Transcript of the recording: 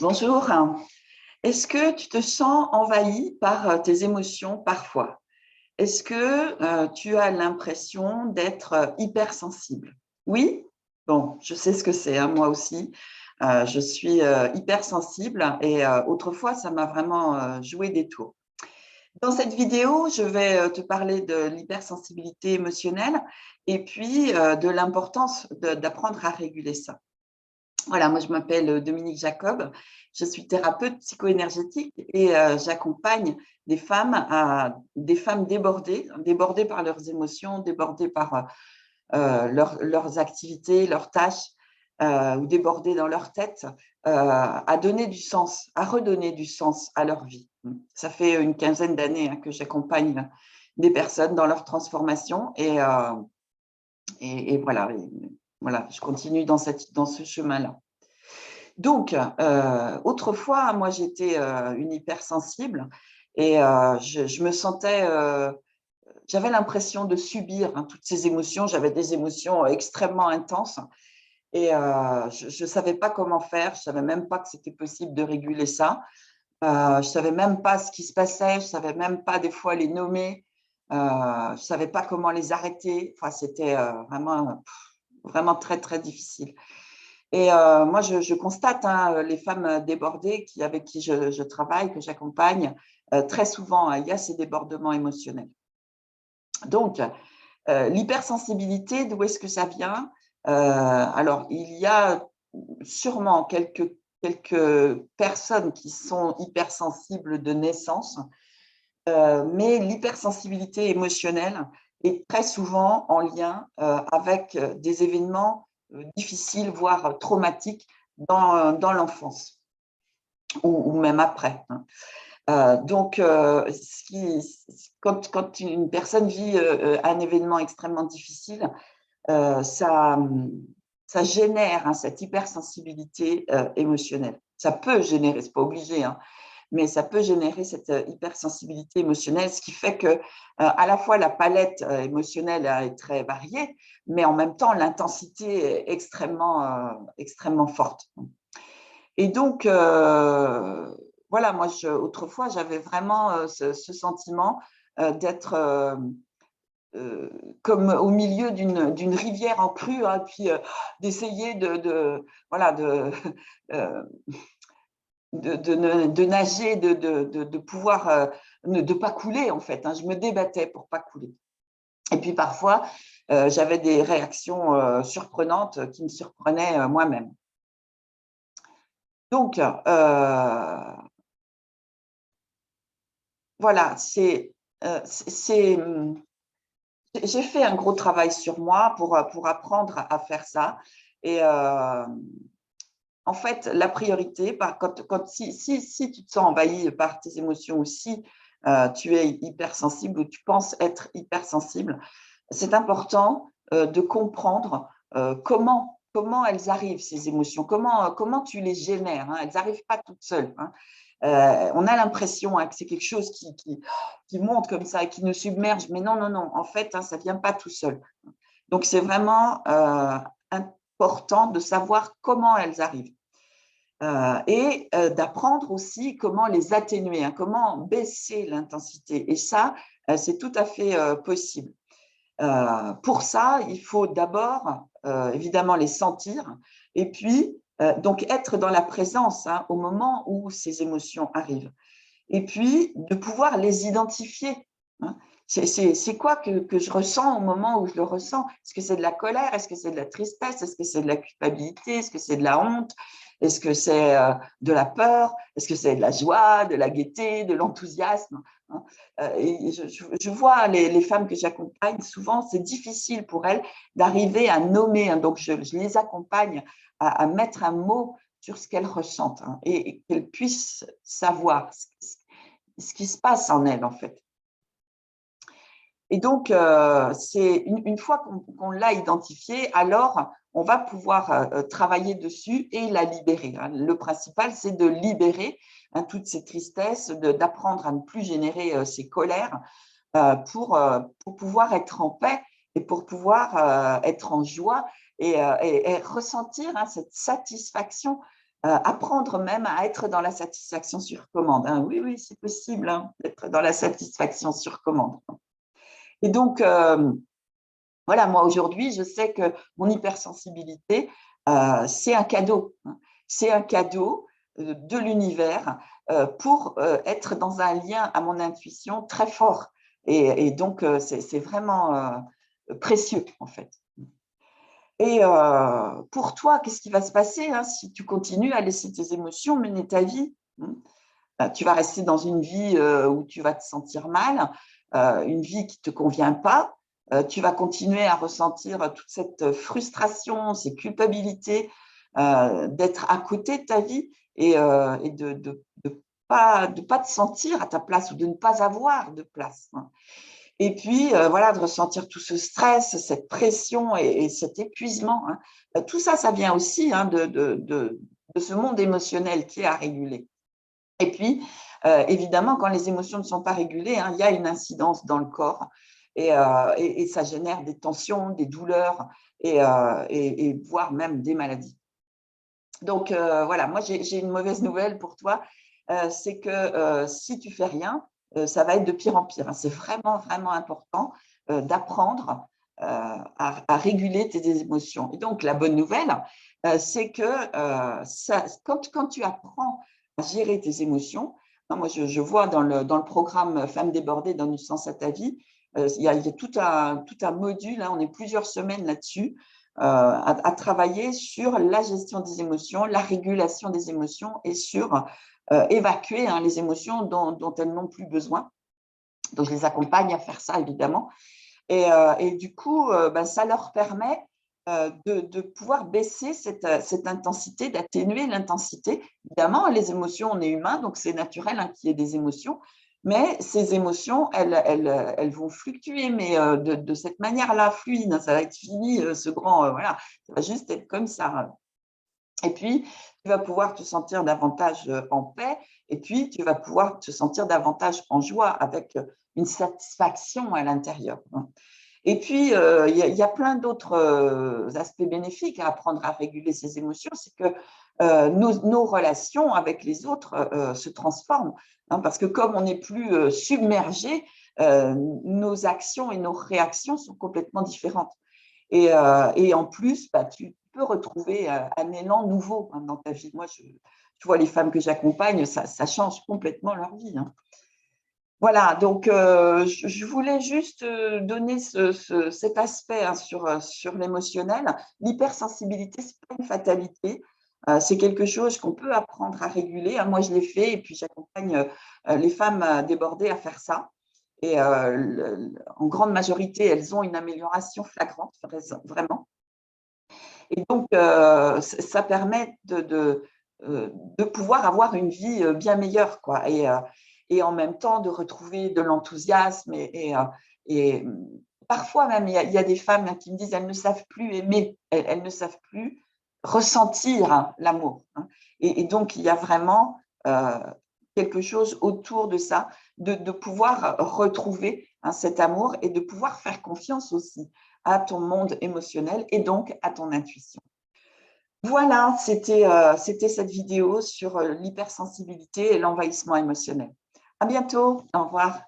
Bonjour. Est-ce que tu te sens envahi par tes émotions parfois? Est-ce que tu as l'impression d'être hypersensible? Oui? Bon, je sais ce que c'est, hein, moi aussi. Je suis hypersensible et autrefois, ça m'a vraiment joué des tours. Dans cette vidéo, je vais te parler de l'hypersensibilité émotionnelle et puis de l'importance d'apprendre à réguler ça. Voilà, moi je m'appelle Dominique Jacob, je suis thérapeute psycho-énergétique et j'accompagne des femmes débordées par leurs émotions, débordées par leurs activités, leurs tâches, ou débordées dans leur tête, à donner du sens, à redonner du sens à leur vie. Ça fait une quinzaine d'années que j'accompagne des personnes dans leur transformation et voilà, voilà, je continue dans ce chemin-là. Donc, autrefois, moi, j'étais une hypersensible et je me sentais, j'avais l'impression de subir toutes ces émotions. J'avais des émotions extrêmement intenses et je ne savais pas comment faire. Je ne savais même pas que c'était possible de réguler ça. Je ne savais même pas ce qui se passait. Je ne savais même pas des fois les nommer. Je ne savais pas comment les arrêter. Enfin, c'était vraiment très, très difficile. Et moi, je constate les femmes débordées avec qui je travaille, que j'accompagne, très souvent, il y a ces débordements émotionnels. Donc, l'hypersensibilité, d'où est-ce que ça vient? Alors, il y a sûrement quelques personnes qui sont hypersensibles de naissance, mais l'hypersensibilité émotionnelle est très souvent en lien avec des événements difficiles, voire traumatiques dans l'enfance ou même après. Donc, quand une personne vit un événement extrêmement difficile, ça génère cette hypersensibilité émotionnelle. Ça peut générer, ce n'est pas obligé, mais ça peut générer cette hypersensibilité émotionnelle, ce qui fait que à la fois la palette émotionnelle est très variée, mais en même temps l'intensité est extrêmement forte. Et donc, voilà, moi, autrefois, j'avais vraiment ce sentiment d'être comme au milieu d'une rivière en crue, puis d'essayer voilà, de nager, de pouvoir ne pas couler, en fait. Je me débattais pour ne pas couler. Et puis parfois, j'avais des réactions surprenantes qui me surprenaient moi-même. Donc, voilà, j'ai fait un gros travail sur moi pour apprendre à faire ça. Et en fait, la priorité, si tu te sens envahi par tes émotions ou si tu es hypersensible ou tu penses être hypersensible, c'est important de comprendre comment elles arrivent, ces émotions, comment tu les génères. Elles n'arrivent pas toutes seules. On a l'impression que c'est quelque chose qui monte comme ça et qui nous submerge, mais non, non, non, en fait, ça ne vient pas tout seul. Donc, c'est vraiment important de savoir comment elles arrivent et d'apprendre aussi comment les atténuer, comment baisser l'intensité. Et ça, c'est tout à fait possible. Pour ça, il faut d'abord, évidemment, les sentir et puis donc être dans la présence au moment où ces émotions arrivent. Et puis, de pouvoir les identifier. C'est quoi que je ressens au moment où je le ressens? Est-ce que c'est de la colère? Est-ce que c'est de la tristesse? Est-ce que c'est de la culpabilité? Est-ce que c'est de la honte? Est-ce que c'est de la peur? Est-ce que c'est de la joie, de la gaieté, de l'enthousiasme? Et je vois les femmes que j'accompagne, souvent, c'est difficile pour elles d'arriver à nommer. Donc, je les accompagne à mettre un mot sur ce qu'elles ressentent et qu'elles puissent savoir ce qui se passe en elles, en fait. Et donc, c'est une fois qu'on l'a identifié, alors on va pouvoir travailler dessus et la libérer. Le principal, c'est de libérer toutes ces tristesses, d'apprendre à ne plus générer ces colères pour pouvoir être en paix et pour pouvoir être en joie et ressentir cette satisfaction apprendre même à être dans la satisfaction sur commande. Hein. Oui, oui, c'est possible hein, d'être dans la satisfaction sur commande. Et donc, voilà, moi aujourd'hui, je sais que mon hypersensibilité, c'est un cadeau. Hein. C'est un cadeau de l'univers pour être dans un lien à mon intuition très fort. Et donc, c'est vraiment précieux, en fait. Et pour toi, qu'est-ce qui va se passer hein, si tu continues à laisser tes émotions mener ta vie hein. Tu vas rester dans une vie où tu vas te sentir mal, une vie qui ne te convient pas. Tu vas continuer à ressentir toute cette frustration, ces culpabilités d'être à côté de ta vie et de pas te sentir à ta place ou de ne pas avoir de place. Hein. Et puis, voilà, de ressentir tout ce stress, cette pression et cet épuisement. Hein. Tout ça, ça vient aussi hein, de ce monde émotionnel qui est à réguler. Et puis, évidemment, quand les émotions ne sont pas régulées, hein, il y a une incidence dans le corps et ça génère des tensions, des douleurs et voire même des maladies. Donc, voilà, moi, j'ai une mauvaise nouvelle pour toi, c'est que si tu fais rien, ça va être de pire en pire. Hein. C'est vraiment, vraiment important d'apprendre à réguler tes émotions. Et donc, la bonne nouvelle, c'est que quand tu apprends à gérer tes émotions, hein, moi, je vois dans le programme Femmes débordées, donne du sens à ta vie, il y a tout un module, hein, on est plusieurs semaines là-dessus, à travailler sur la gestion des émotions, la régulation des émotions et sur évacuer hein, les émotions dont elles n'ont plus besoin. Donc, je les accompagne à faire ça, évidemment. Et du coup, ben, ça leur permet de pouvoir baisser cette intensité, d'atténuer l'intensité. Évidemment, les émotions, on est humain, donc c'est naturel hein, qu'il y ait des émotions, mais ces émotions, elles vont fluctuer, mais de cette manière-là, fluide, hein, ça va être fini, ce grand, voilà, ça va juste être comme ça. Et puis, tu vas pouvoir te sentir davantage en paix, et puis tu vas pouvoir te sentir davantage en joie avec une satisfaction à l'intérieur. Et puis, il y a plein d'autres aspects bénéfiques à apprendre à réguler ses émotions, c'est que nos relations avec les autres se transforment, hein, parce que comme on n'est plus submergé, nos actions et nos réactions sont complètement différentes. Et en plus, bah, tu peux retrouver un élan nouveau hein, dans ta vie. Moi, je vois les femmes que j'accompagne, ça change complètement leur vie. Hein. Voilà, donc je voulais juste donner cet aspect hein, sur l'émotionnel. L'hypersensibilité, ce n'est pas une fatalité, c'est quelque chose qu'on peut apprendre à réguler. Moi, je l'ai fait et puis j'accompagne les femmes débordées à faire ça. Et en grande majorité, elles ont une amélioration flagrante, vraiment. Et donc, ça permet de pouvoir avoir une vie bien meilleure, quoi. Et en même temps, de retrouver de l'enthousiasme. Et parfois même, il y a des femmes qui me disent qu'elles ne savent plus aimer, elles ne savent plus ressentir hein, l'amour. Hein. Et donc, il y a vraiment quelque chose autour de ça, de pouvoir retrouver hein, cet amour et de pouvoir faire confiance aussi à ton monde émotionnel et donc à ton intuition. Voilà, c'était cette vidéo sur l'hypersensibilité et l'envahissement émotionnel. À bientôt, au revoir.